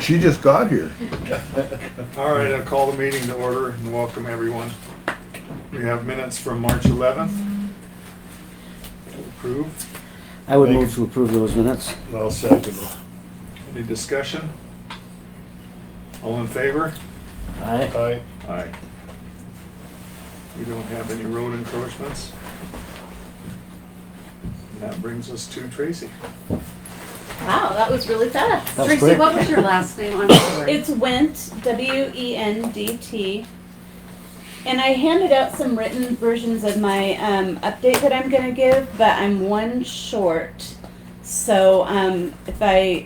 She just got here. All right, I'll call the meeting to order and welcome everyone. We have minutes from March 11th to approve. I would move to approve those minutes. I'll second it. Any discussion? All in favor? Aye. Aye. Aye. We don't have any road encroachments. And that brings us to Tracy. Wow, that was really fast. That's Tracy, quick. what was your last name? I'm sorry. It's Wendt, W-E-N-D-T. And I handed out some written versions of my update that I'm going to give, but I'm one short. So if I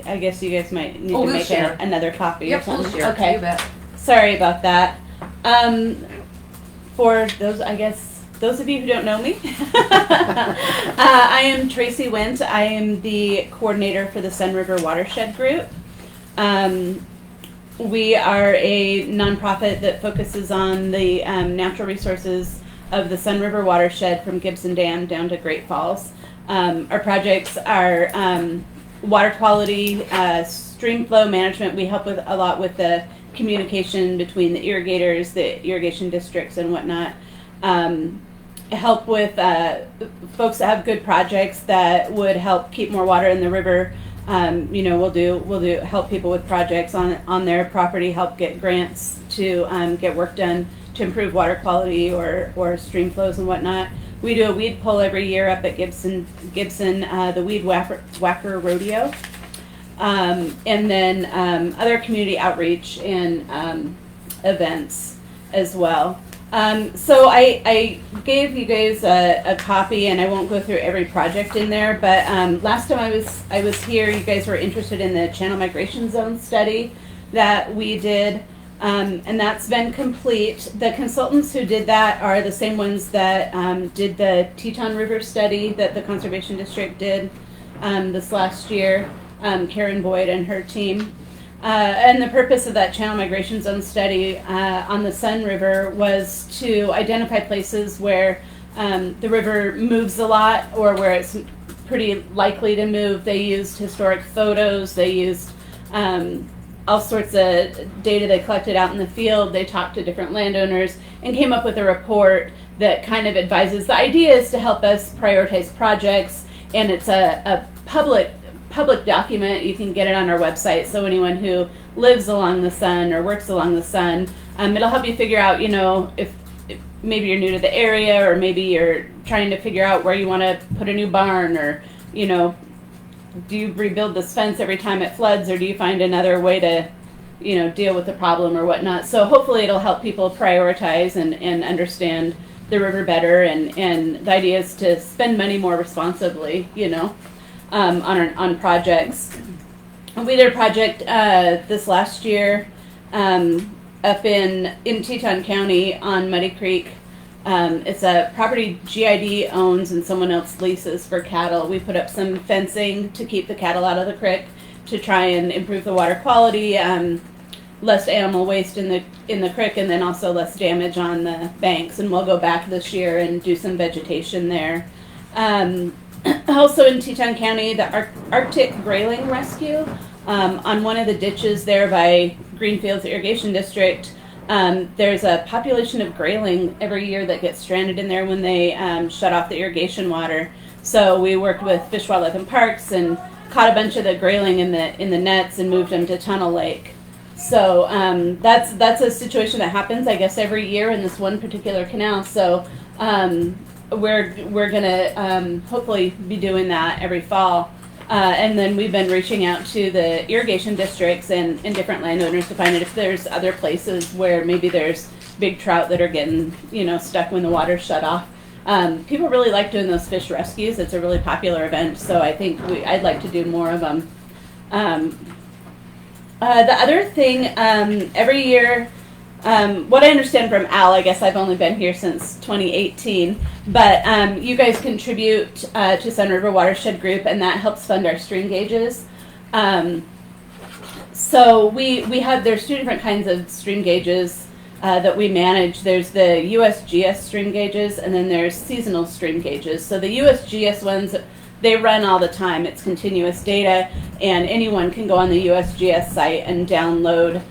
guess you guys might need to we'll make share. another copy or Yep, we'll something. share. Okay. You bet. Sorry about that. For those, I guess, those of you who don't know me, I am Tracy Wendt. I am the coordinator for the Sun River Watershed group. We are a nonprofit that focuses on the natural resources of the Sun River Watershed from Gibson Dam down to Great Falls. Our projects are water quality, stream flow management. We help with a lot with the communication between the irrigators, the irrigation districts, and whatnot. Help with folks that have good projects that would help keep more water in the river. We'll do help people with projects on their property, help get grants to get work done to improve water quality or stream flows and whatnot. We do a weed pull every year up at Gibson, the Weed Whacker Rodeo. And then other community outreach and events as well. So I gave you guys a copy, and I won't go through every project in there, but last time I was here, you guys were interested in the Channel Migration Zone study that we did, and that's been complete. The consultants who did that are the same ones that did the Teton River study that the Conservation District did this last year, Karen Boyd and her team. And the purpose of that Channel Migration Zone study on the Sun River was to identify places where the river moves a lot or where it's pretty likely to move. They used historic photos. They used all sorts of data they collected out in the field. They talked to different landowners and came up with a report that kind of advises. The idea is to help us prioritize projects, and it's a public document. You can get it on our website, so anyone who lives along the Sun or works along the Sun, it'll help you figure out, if maybe you're new to the area, or maybe you're trying to figure out where you want to put a new barn, or do you rebuild this fence every time it floods, or do you find another way to deal with the problem or whatnot. So hopefully it'll help people prioritize and understand the river better, and the idea is to spend money more responsibly, on projects. We did a project this last year up in Teton County on Muddy Creek. It's a property GID owns and someone else leases for cattle. We put up some fencing to keep the cattle out of the creek to try and improve the water quality, less animal waste in the creek, and then also less damage on the banks. And we'll go back this year and do some vegetation there. Also in Teton County, the Arctic grayling rescue on one of the ditches there by Greenfields Irrigation District. There's a population of grayling every year that gets stranded in there when they shut off the irrigation water. So we worked with Fish, Wildlife, and Parks and caught a bunch of the grayling in the nets and moved them to Tunnel Lake. So that's a situation that happens, I guess, every year in this one particular canal. So we're gonna hopefully be doing that every fall. And then we've been reaching out to the irrigation districts and different landowners to find out if there's other places where maybe there's big trout that are getting, stuck when the water's shut off. People really like doing those fish rescues. It's a really popular event, so I think I'd like to do more of them. The other thing, every year, what I understand from Al, I guess I've only been here since 2018, but you guys contribute to Sun River Watershed Group, and that helps fund our stream gauges. So there's two different kinds of stream gauges that we manage. There's the USGS stream gauges, and then there's seasonal stream gauges. So the USGS ones they run all the time. It's continuous data, and anyone can go on the USGS site and download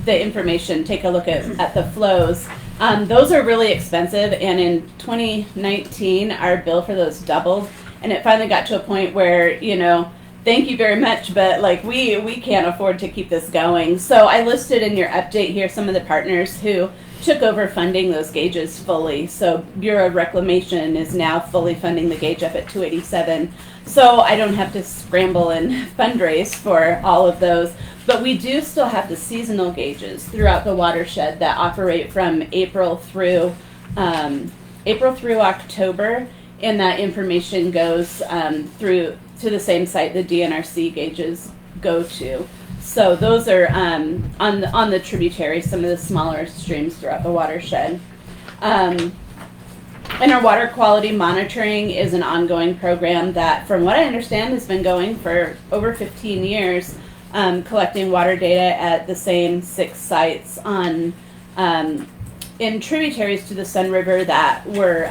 the information, take a look at the flows. Those are really expensive, and in 2019, our bill for those doubled, and it finally got to a point where, you know, thank you very much, but like we can't afford to keep this going. So I listed in your update here some of the partners who took over funding those gauges fully. So Bureau of Reclamation is now fully funding the gauge up at 287. So I don't have to scramble and fundraise for all of those. But we do still have the seasonal gauges throughout the watershed that operate from April through October, and that information goes through to the same site the DNRC gauges go to. So those are on the tributaries, some of the smaller streams throughout the watershed. And our water quality monitoring is an ongoing program that, from what I understand, has been going for over 15 years, collecting water data at the same 6 sites on in tributaries to the Sun River that were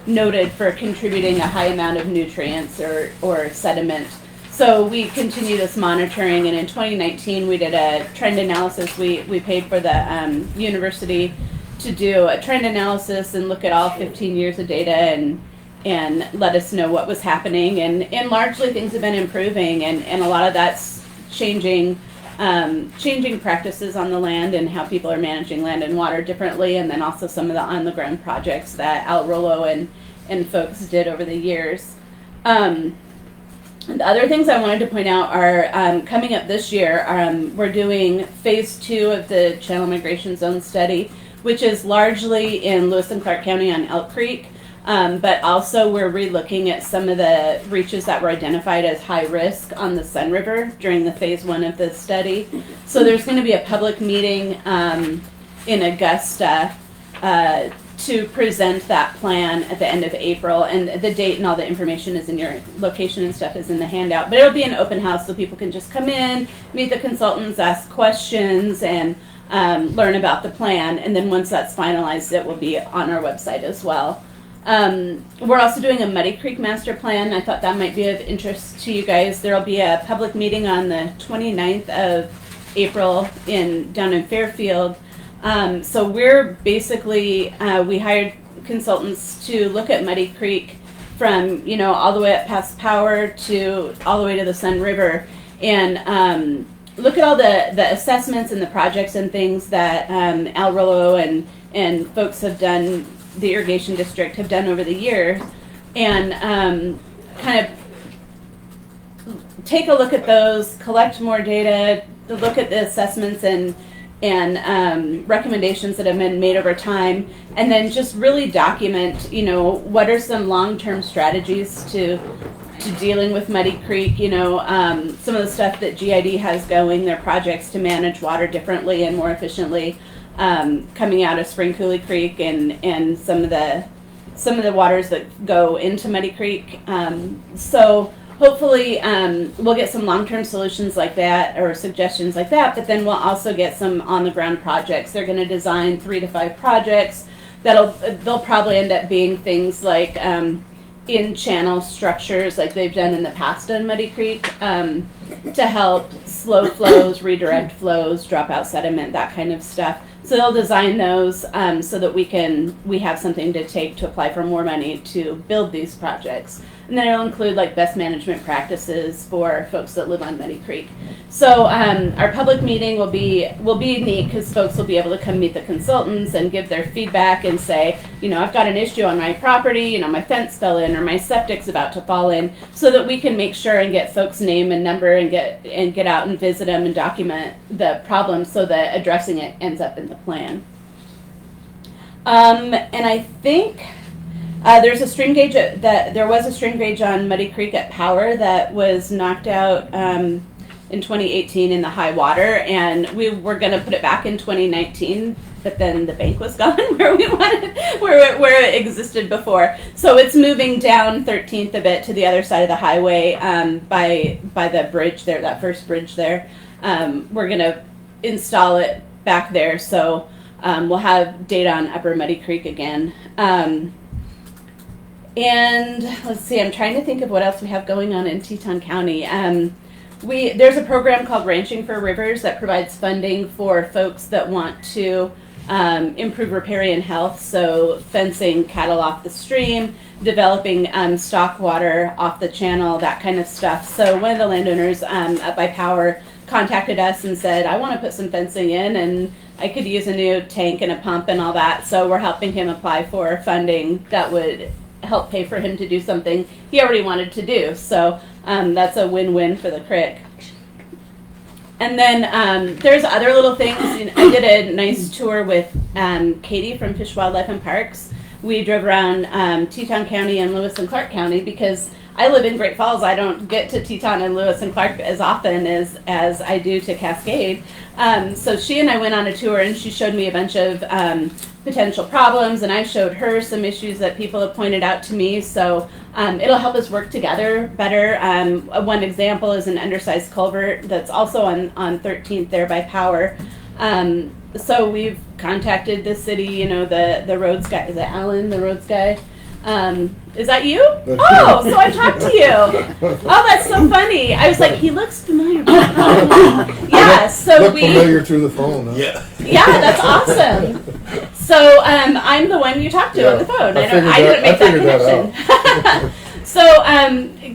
noted for contributing a high amount of nutrients or sediment. So we continue this monitoring, and in 2019 we did a trend analysis. We paid for the university to do a trend analysis and look at all 15 years of data and let us know what was happening. And largely things have been improving, and a lot of that's changing practices on the land and how people are managing land and water differently, and then also some of the on-the-ground projects that Al Rollo and folks did over the years. The other things I wanted to point out are coming up this year, we're doing phase 2 of the Channel Migration Zone study, which is largely in Lewis and Clark County on Elk Creek, but also we're re-looking at some of the reaches that were identified as high risk on the Sun River during the phase 1 of the study. So there's going to be a public meeting in Augusta to present that plan at the end of April, and the date and all the information is in your location and stuff is in the handout. But it'll be an open house, so people can just come in, meet the consultants, ask questions, and learn about the plan. And then once that's finalized, it will be on our website as well. We're also doing a Muddy Creek master plan. I thought that might be of interest to you guys. There will be a public meeting on the 29th of April down in Fairfield. So we're basically, we hired consultants to look at Muddy Creek from, you know, all the way up past Power to all the way to the Sun River, and look at all the assessments and the projects and things that Al Rollo and folks have done, the irrigation district have done over the years, and kind of take a look at those, collect more data, look at the assessments and recommendations that have been made over time, and then just really document, you know, what are some long-term strategies to dealing with Muddy Creek, you know, some of the stuff that GID has going, their projects to manage water differently and more efficiently, coming out of Spring Coulee Creek and some of the waters that go into Muddy Creek. So hopefully we'll get some long-term solutions like that or suggestions like that, but then we'll also get some on-the-ground projects. They're going to design 3 to 5 projects they'll probably end up being things like in-channel structures like they've done in the past on Muddy Creek to help slow flows, redirect flows, drop out sediment, that kind of stuff. So they'll design those so that we have something to take to apply for more money to build these projects. And then it'll include like best management practices for folks that live on Muddy Creek. So our public meeting will be neat because folks will be able to come meet the consultants and give their feedback and say, you know, I've got an issue on my property, you know, my fence fell in or my septic's about to fall in, so that we can make sure and get folks' name and number and get out and visit them and document the problem so that addressing it ends up in the plan. And I think there's a stream gauge there was a stream gauge on Muddy Creek at Power that was knocked out in 2018 in the high water, and we were going to put it back in 2019, but then the bank was gone where we wanted, where it existed before. So it's moving down 13th a bit to the other side of the highway by the bridge there, that first bridge there. We're going to install it back there, so we'll have data on Upper Muddy Creek again. And let's see, I'm trying to think of what else we have going on in Teton County. There's a program called Ranching for Rivers that provides funding for folks that want to improve riparian health, so fencing cattle off the stream, developing stock water off the channel, that kind of stuff. So one of the landowners up by Power contacted us and said, I want to put some fencing in and I could use a new tank and a pump and all that. So we're helping him apply for funding that would help pay for him to do something he already wanted to do. So that's a win-win for the creek. And then there's other little things. You know, I did a nice tour with Katie from Fish, Wildlife, and Parks. We drove around Teton County and Lewis and Clark County because I live in Great Falls. I don't get to Teton and Lewis and Clark as often as I do to Cascade. So she and I went on a tour, and she showed me a bunch of potential problems, and I showed her some issues that people have pointed out to me. So it'll help us work together better. One example is an undersized culvert that's also on 13th there by Power. So we've contacted the city, you know, the roads guy. Is it Alan, the roads guy? Is that you? So I talked to you. Oh, that's so funny. I was like, he looks familiar. Yeah, so Look familiar through the phone, huh? Yeah, that's awesome. So I'm the one you talked to on the phone. I didn't make that connection. So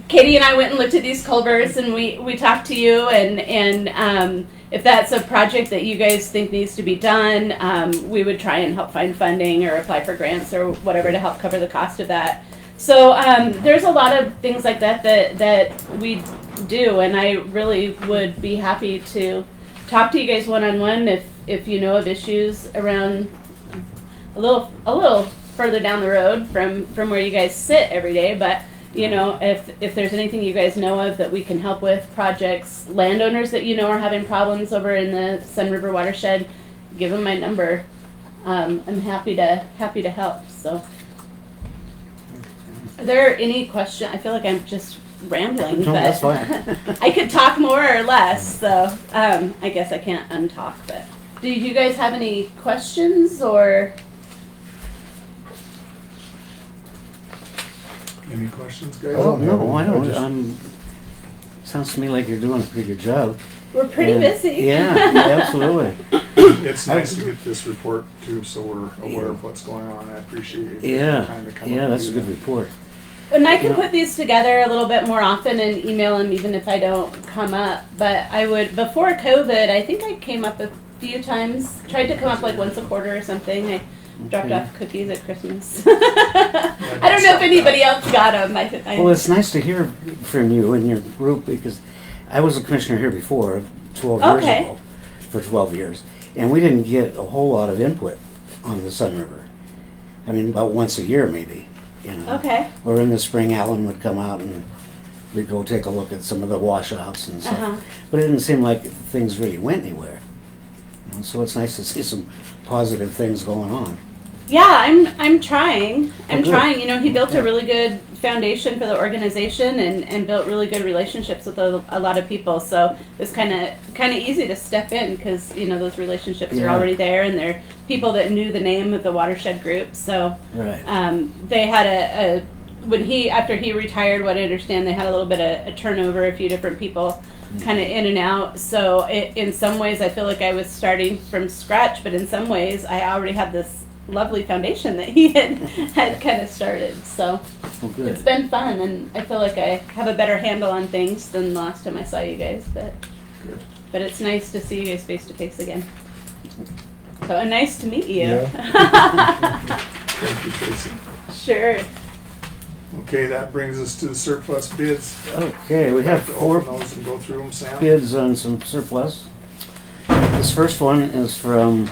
Katie and I went and looked at these culverts, and we talked to you, and if that's a project that you guys think needs to be done, we would try and help find funding or apply for grants or whatever to help cover the cost of that. So there's a lot of things like that we do, and I really would be happy to talk to you guys one-on-one if you know of issues around a little further down the road from where you guys sit every day. But you know, if there's anything you guys know of that we can help with, projects, landowners that you know are having problems over in the Sun River Watershed, give them my number. I'm happy to help. So, are there any questions? I feel like I'm just rambling, No, but that's fine. I could talk more or less. So, I guess I can't untalk. But do you guys have any questions or? Any questions, guys? Oh, No, I don't. just- Sounds to me like you're doing a pretty good job. We're pretty And- busy. Yeah, absolutely. It's nice to get this report too, so we're aware of what's going on. I appreciate you taking Yeah, time to come yeah, up that's a and good do that. report. And I can Yeah. put these together a little bit more often and email them even if I don't come up. But I would, before COVID, I think I came up a few times, tried to come up like once a quarter or something. I dropped Okay. off cookies at Christmas. I don't know if anybody else got them. Well, it's nice to hear from you and your group because I was a commissioner here before, 12 years Okay. ago, for 12 years, and we didn't get a whole lot of input on the Sun River. I mean, about once a year maybe, you know. Okay. Or in the spring, Alan would come out and we'd go take a look at some of the washouts and stuff. Uh-huh. But it didn't seem like things really went anywhere. You know, so it's nice to see some positive things going on. Yeah, I'm trying. I'm good. trying. You know, he built Yeah. a really good foundation for the organization and built really good relationships with a lot of people. So it's kind of easy to step in because you know those relationships are Yeah. already there, and they're people that knew the name of the watershed group. So Right. they had after he retired, what I understand, they had a little bit of a turnover, a few different people kind of in and out. So in some ways, I feel like I was starting from scratch, but in some ways, I already had this lovely foundation that he had kind of started. So Well, good. it's been fun, and I feel like I have a better handle on things than the last time I saw you guys. Good. But it's nice to see you guys face to face again. So and nice to meet you. Thank you, Tracy. Sure. Okay, that brings us to the surplus bids. Okay, we have to 4 open those and go through them, Sam. bids on some surplus. This first one is from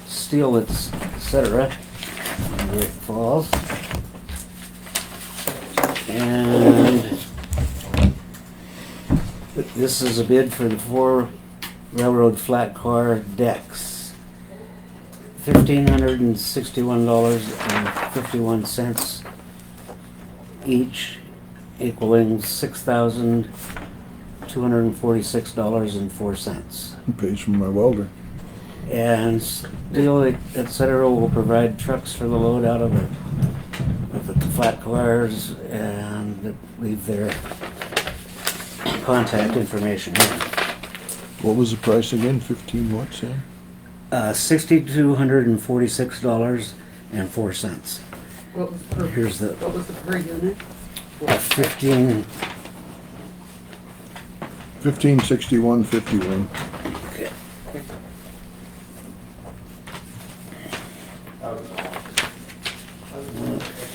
Steel, etc. Great Falls. And this is a bid for the 4 railroad flat car decks. $1,561.51 each, equaling $6,246.04. Pays from my welder. And Steel, etc. will provide trucks for the load out of the flat cars and leave their contact information here. What was the price again? 15 what, Sam? $6,246.04. What was per, Here's the what was the per unit? 15. 1561.51. Okay. Okay.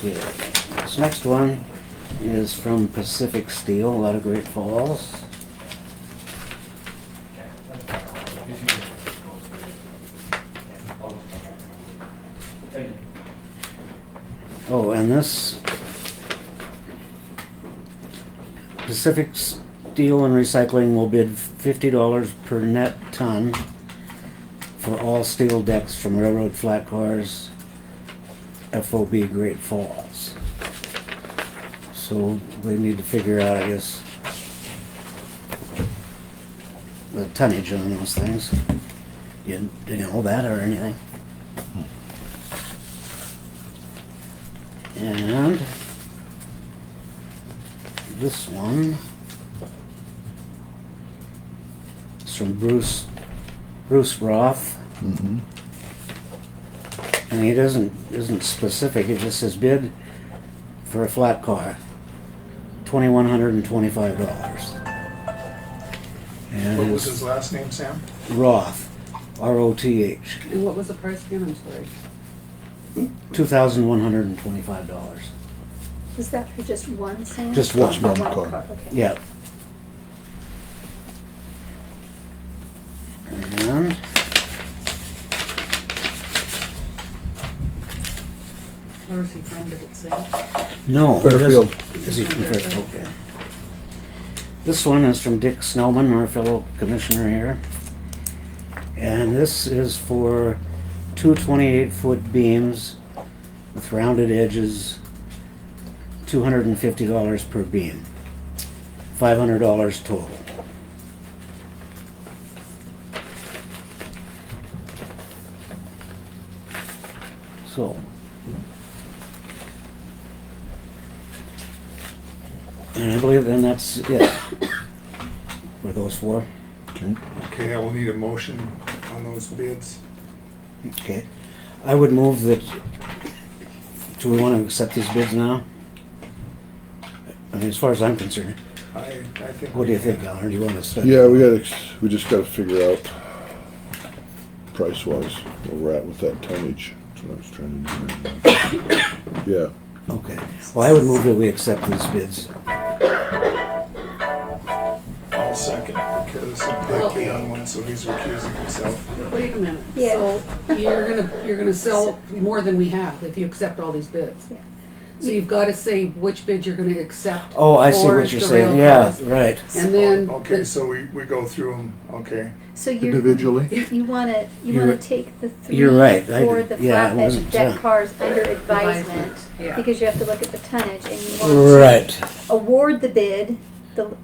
This next one is from Pacific Steel out of Great Falls. Oh, and this Pacific Steel and Recycling will bid $50 per net ton for all steel decks from railroad flat cars, FOB Great Falls. So we need to figure out, I guess, the tonnage on those things. Do you know that or anything? And this one is from Bruce Roth. Mm-hmm. And he isn't specific, it just says bid for a flat car, $2,125. And What was it's his last name, Sam? Roth, R-O-T-H, And what was the price again? I'm sorry. $2,125. Is that for just one Sam? Just one. Just one car. Okay. Yeah. And Where is he from? Did it say? no. it Fairfield. doesn't- Is he from Fairfield? Okay. This one is from Dick Snellman, our fellow commissioner here. And this is for two 28-foot beams with rounded edges, $250 per beam, $500 total. So, and I believe then that's it for those four. Okay. Okay, I will need a motion on those bids. Okay. I would move that, do we want to accept these bids now? I mean, as far as I'm concerned, I think. what do you think, Alan? Or do you want to study? Yeah, we just gotta figure out price-wise where we're at with that tonnage. That's what I was trying to do. Yeah. Okay. Well, I would move that we accept these bids. I'll second because Dick be on one, so he's recusing himself. Wait a minute. Yeah. So you're gonna sell more than we have if you accept all these bids. Yeah. So you've got to say which bid you're gonna accept. Oh, I see for what you're the saying. rail Yeah, cars. right. And then. Okay, so we go through them, okay. So you're, Individually? you wanna You're- take the three you're right. for the Yeah, I flatbed wasn't, deck cars under advisement, Advisement, yeah. because you have to look at the tonnage, and you want to Right. award the bid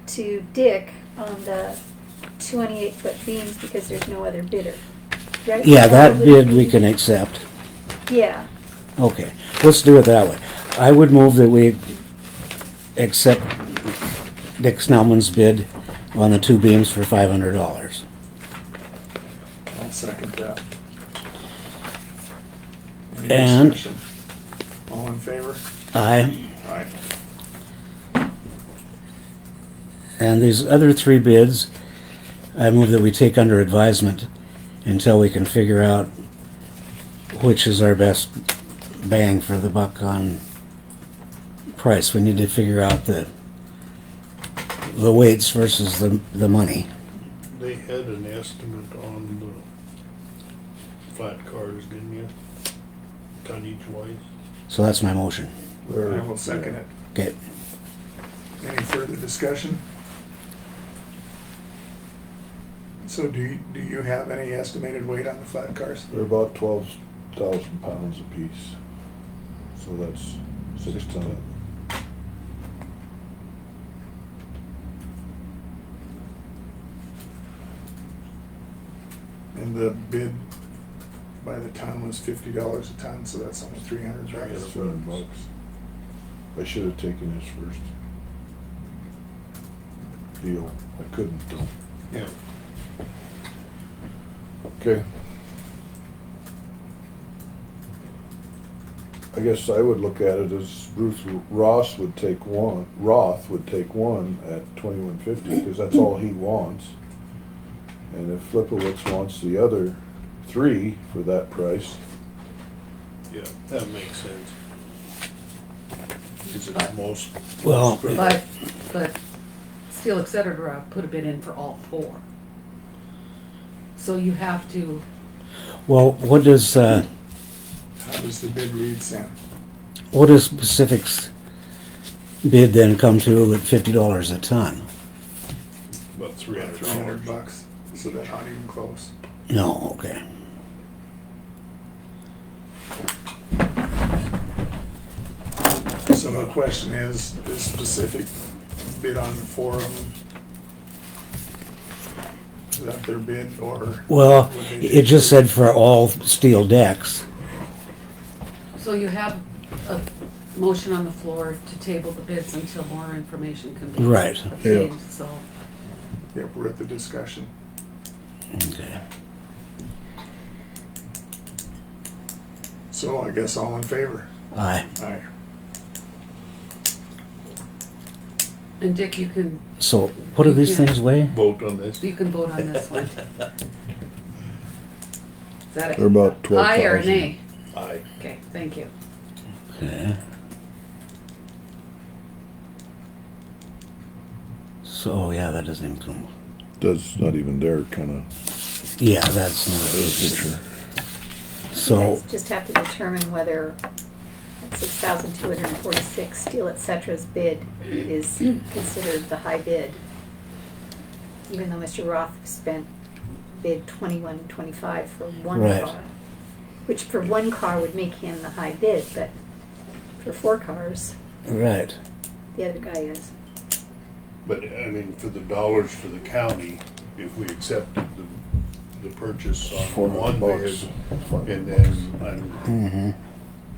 to Dick on the 28-foot beams because there's no other bidder. Right? Yeah, that would bid be- we can accept. Yeah, Okay, let's do it that way. I would move that we accept Dick Snellman's bid on the two beams for $500. I'll second that. Any And- discussion? All in favor? Aye. Aye. And these other three bids, I move that we take under advisement until we can figure out which is our best bang for the buck on price. We need to figure out the weights versus the money. They had an estimate on the flat cars, didn't you? Tonnage wise? So that's my motion. I will second it. Okay. Any further discussion? So do you have any estimated weight on the flat cars? They're about 12,000 pounds apiece. So that's 6 ton. And the bid by the ton was $50 a ton, so that's almost 300 That's bucks. $7. I should have taken his first deal. I couldn't though. Yeah. Okay. I guess I would look at it as Roth would take one at $21.50, because that's all he wants. And if Flipowitz wants the other 3 for that price, Yeah, that makes sense. Is it most? Well- But Steel Etc. put a bid in for all 4. So you have to, Well, what does How does the bid read, Sam? Pacific's bid then come to at $50 a ton? About $300. $300, so they're not even close. No, okay. So the question is specific bid on the 4 of them? Is that their bid, or? Well, would they it just said for all steel decks. so you have a motion on the floor to table the bids until more information can be Right. obtained, so. Yep, we're at the discussion. Okay. So I guess all in favor? Aye. Aye. And Dick, you can So what do these things weigh? Vote on this. vote on this one. Is that it? they're about 12,000. Aye or nay? Aye. Okay, thank you. Okay. So, oh yeah, that doesn't even come. That's not even there, kinda, Yeah, that's not a picture. So, You guys just have to determine whether 6,246 Steel Etc's bid is considered the high bid. Even though Mr. Roth bid $21.25 for one Right. car. Which for one car would make him the high bid, but for 4 cars, right. the other guy is. But, I mean, for the dollars for the county, if we accepted the purchase on one $400. bid, and then Mm-hmm.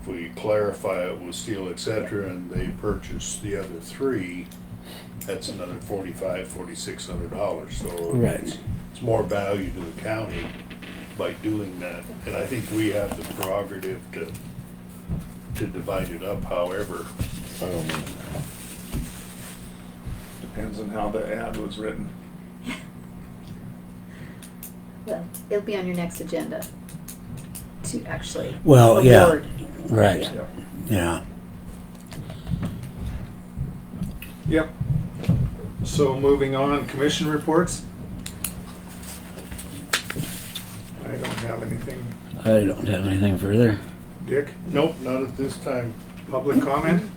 if we clarify it with Steel Etc. and they purchase the other 3, that's another $4,600. So Right. it's more value to the county by doing that. And I think we have the prerogative to divide it up however. I don't know. Depends on how the ad was written. Well, it'll be on your next agenda to actually Well, yeah. award. Right. Yeah. Yeah. Yep. So moving on, commission reports? I don't have anything. I don't have anything further. Dick, Nope, not at this time. public comment?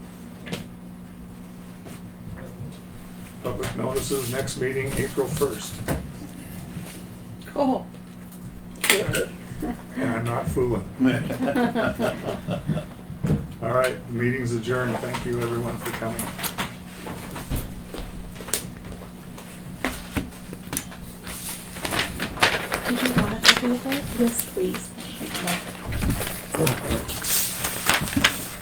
Public notices, next meeting, April 1st. Oh, And I'm not fooling. All right, meeting's adjourned. Thank you, everyone, for coming. Did you want to do that? Yes, please.